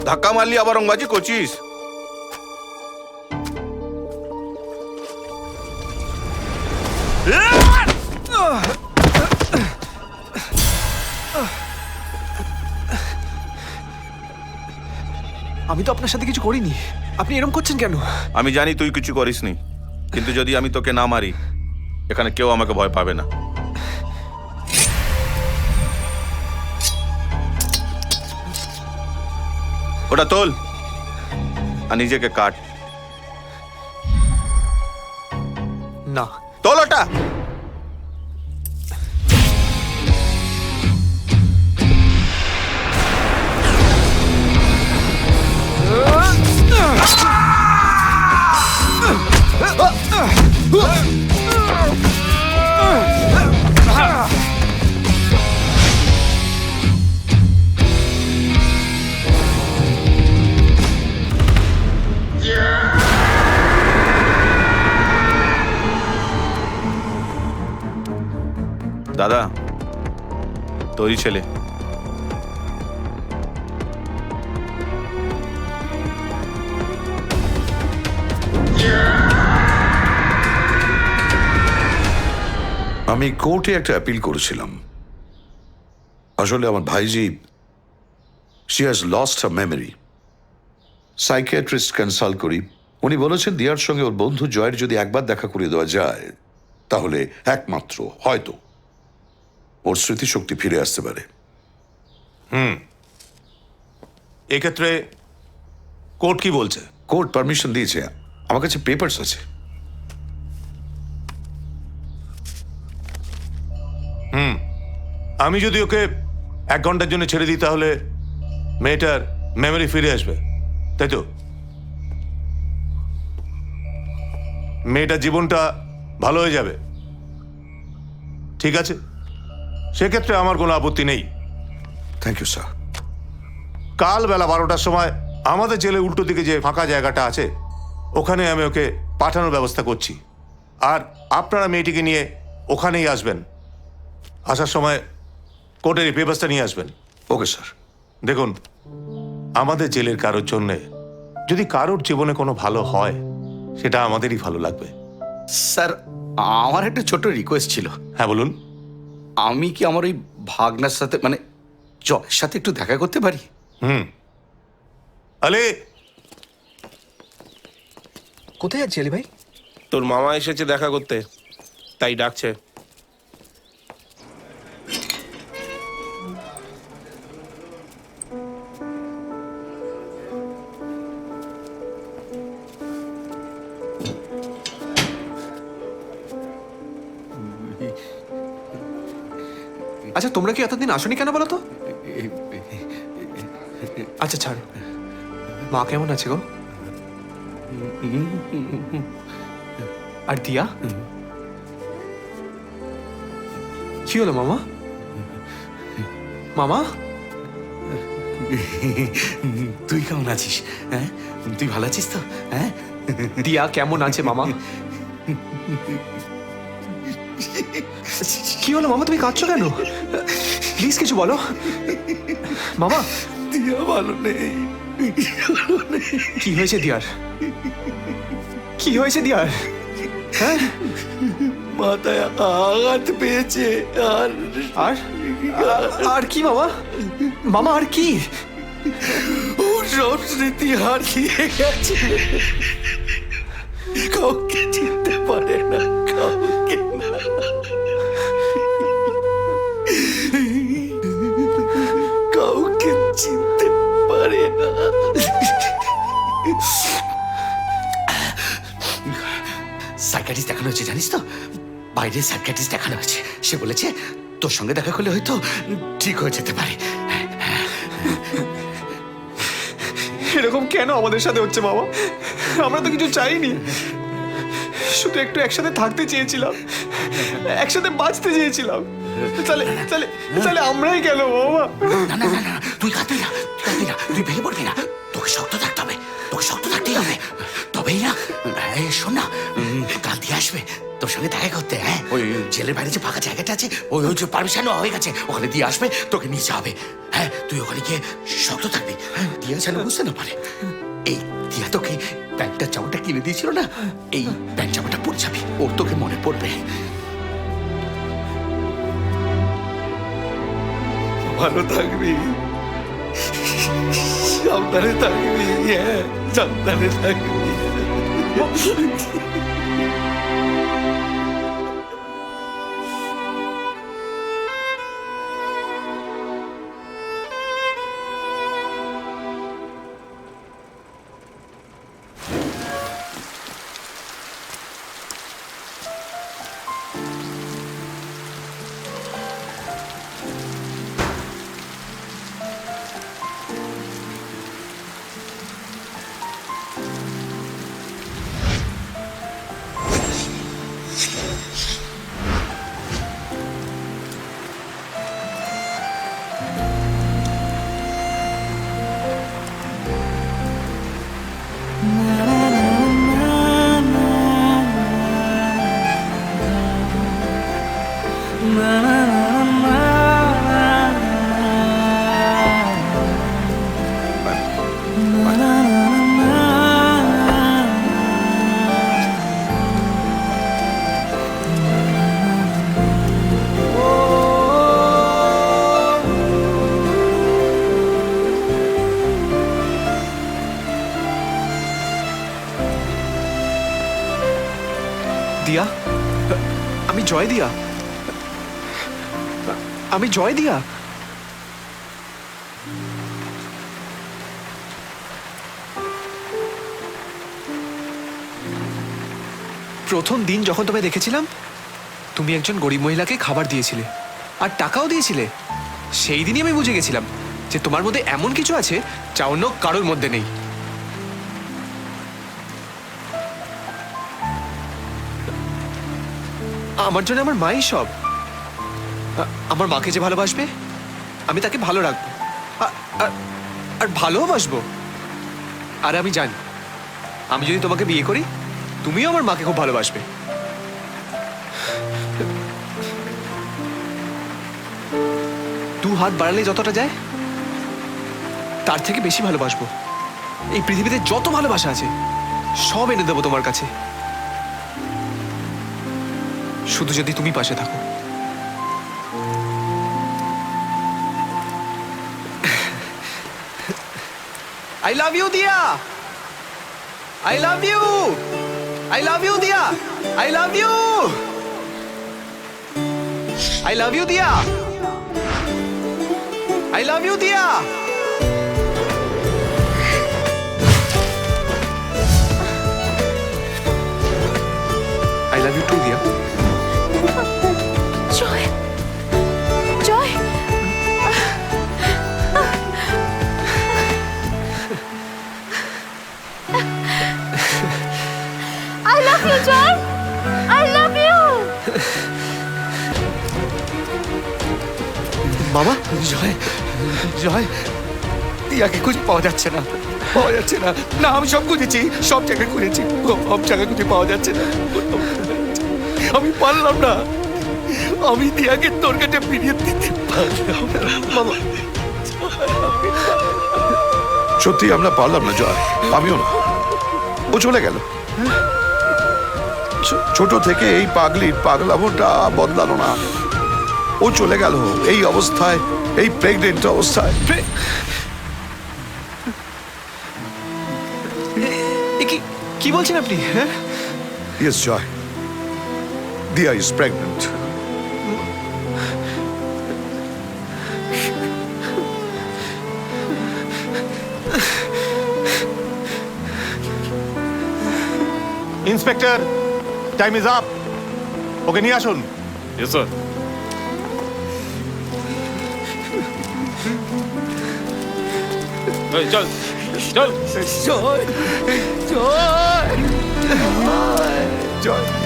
ধাক্কা মারলি আবার রংবাজি করছিস? আমি তো আপনার সাথে কিছু করিনি, আপনি এরকম করছেন কেন? আমি জানি তুই কিছু করিসনি, কিন্তু যদি আমি তোকে না মারি এখানে কেউ আমাকে ভয় পাবে না। ওটা তোল আর নিজেকে কাট। না। তোল ওটা। দাদা, তোরই ছেলে। আমি কোর্টে একটা অ্যাপিল করেছিলাম। আসলে আমার ভাইজি, she has lost her memory. Psychiatrist consult করি, উনি বলেছেন দিয়ার সঙ্গে ওর বন্ধু জয়ের যদি একবার দেখা করে দেওয়া যায় তাহলে একমাত্র হয়তো ওর স্মৃতিশক্তি ফিরে আসতে পারে। এক্ষেত্রে কোর্ট কি বলছে? কোর্ট পারমিশন দিয়েছে, আমার কাছে পেপারস আছে। আমি যদি ওকে 1 ঘন্টার জন্য ছেড়ে দিই তাহলে মেয়েটার মেমরি ফিরে আসবে, তাই তো? মেয়েটার জীবনটা ভালো হয়ে যাবে, ঠিক আছে? সেক্ষেত্রে আমার কোনো আপত্তি নেই। Thank you sir. কাল বেলা 12টার সময় আমাদের জেলের উল্টো দিকে যে ফাঁকা জায়গাটা আছে ওখানে আমি ওকে পাঠানোর ব্যবস্থা করছি, আর আপনারা মেয়েটিকে নিয়ে ওখানেই আসবেন। আসার সময় কোর্টের এই পেপারসটা নিয়ে আসবেন। Okay sir. দেখুন, আমাদের জেলের কারোর জন্যে যদি কারোর জীবনে কোনো ভালো হয় সেটা আমাদেরই ভালো লাগবে। স্যার, আমার একটা ছোট রিকোয়েস্ট ছিল। হ্যাঁ বলুন। আমি কি আমার ওই ভাগনার সাথে মানে জয়ের সাথে একটু দেখা করতে পারি? আলে, কোথায় যাচ্ছি আলী ভাই? তোর মামা এসেছে দেখা করতে, তাই ডাকছে। আচ্ছা, তোমরা কি এতদিন আসনি কেন বলো তো? আচ্ছা ছাড়, মা কেমন আছে গো? আর দিয়া? কি হলো মামা? মামা, তুই কেমন আছিস? হ্যাঁ, তুই ভালো আছিস তো? হ্যাঁ, দিয়া কেমন আছে মামা? কি হলো মামা, তুমি কাঁদছো কেন? প্লিজ কিছু বলো মামা। দিয়া ভালো নেই। কি হয়েছে দিয়ার? কি হয়েছে দিয়ার? হ্যাঁ, মাথায় আঘাত পেয়েছে। আর আর আর কি মামা? মামা আর কি? ওর সব স্মৃতি হারিয়ে গেছে, কাউকে চিনতে পারে না, কাউকে না। কাউকে চিনতে পারে না। সাইকিয়াট্রিস্ট দেখানো হচ্ছে, জানিস তো? বাইরে সাইকিয়াট্রিস্ট দেখানো হচ্ছে। সে বলেছে তোর সঙ্গে দেখা করলে হয়তো ঠিক হয়ে যেতে পারে। এরকম কেন আমাদের সাথে হচ্ছে মামা? আমরা তো কিছু চাইনি, শুধু একটু একসাথে থাকতে চেয়েছিলাম, একসাথে বাঁচতে চেয়েছিলাম। তাহলে তাহলে তাহলে আমরাই কেন বাবা? না না না না, তুই কাঁদবি না, তুই কাঁদবি না, তুই ভেঙে পড়বি না। তোকে শক্ত থাকতে হবে, তোকে শক্ত থাকতেই হবে। তবেই না, শোন না, কাল দিয়ে আসবে তোর সঙ্গে দেখা করতে। হ্যাঁ, ওই জেলের বাইরে যে ফাঁকা জায়গাটা আছে, ওই যে পারমিশন হয়ে গেছে, ওখানে দিয়ে আসবে, তোকে নিয়ে যাবে। হ্যাঁ, তুই ওখানে গিয়ে শক্ত থাকবি। দিয়া যেন বুঝতে না পারে। এই দিয়া তোকে প্যান্টটা জামাটা কিনে দিয়েছিল না, এই প্যান্ট জামাটা পরে যাবি, ওর তোকে মনে পড়বে। ভালো থাকবি, সাবধানে থাকবি, হ্যাঁ সাবধানে থাকবি। দিয়া, আমি জয় দিয়া, আমি জয় দিয়া। প্রথম দিন যখন তোমায় দেখেছিলাম, তুমি একজন গরিব মহিলাকে খাবার দিয়েছিলে আর টাকাও দিয়েছিলে। সেই দিনই আমি বুঝে গেছিলাম যে তোমার মধ্যে এমন কিছু আছে যা অন্য কারোর মধ্যে নেই। আমার জন্য আমার মাই সব। আমার মাকে যে ভালোবাসবে, আমি তাকে ভালো রাখবো আর ভালোবাসবো। আর আমি জানি, আমি যদি তোমাকে বিয়ে করি, তুমিও আমার মাকে খুব ভালোবাসবে। দু হাত বাড়ালে যতটা যায়, তার থেকে বেশি ভালোবাসবো। এই পৃথিবীতে যত ভালোবাসা আছে সব এনে দেবো তোমার কাছে, শুধু যদি তুমি পাশে থাকো। I love you, Dia. I love you. I love you, Dia. I love you. I love you, Dia. I love you, Dia. I love you too, Dia. Joy, Joy, I love you, Joy. I love you. মামা, জয়, জয়, টিয়াকে খুঁজে পাওয়া যাচ্ছে না, পাওয়া যাচ্ছে না। না, আমি সব খুঁজেছি, সব জায়গায় খুঁজেছি, সব জায়গায় খুঁজে পাওয়া যাচ্ছে না। আমি পারলাম না, আমি টিয়াকে তোর কাছে ফিরিয়ে দিতে পারলাম না। মামা, সত্যি আমরা পারলাম না জয়, আমিও না। ও চলে গেল। ছোট থেকে এই পাগলির পাগলামোটা বদলালো না। ও চলে গেল এই অবস্থায়, এই প্রেগনেন্ট অবস্থায়। কি বলছেন আপনি? হ্যাঁ, yes Joy, Diya is pregnant. Inspector, time is up. ওকে নিয়ে আসুন। Yes, sir. এই, চল চল জয়, জয়, জয়, জয়।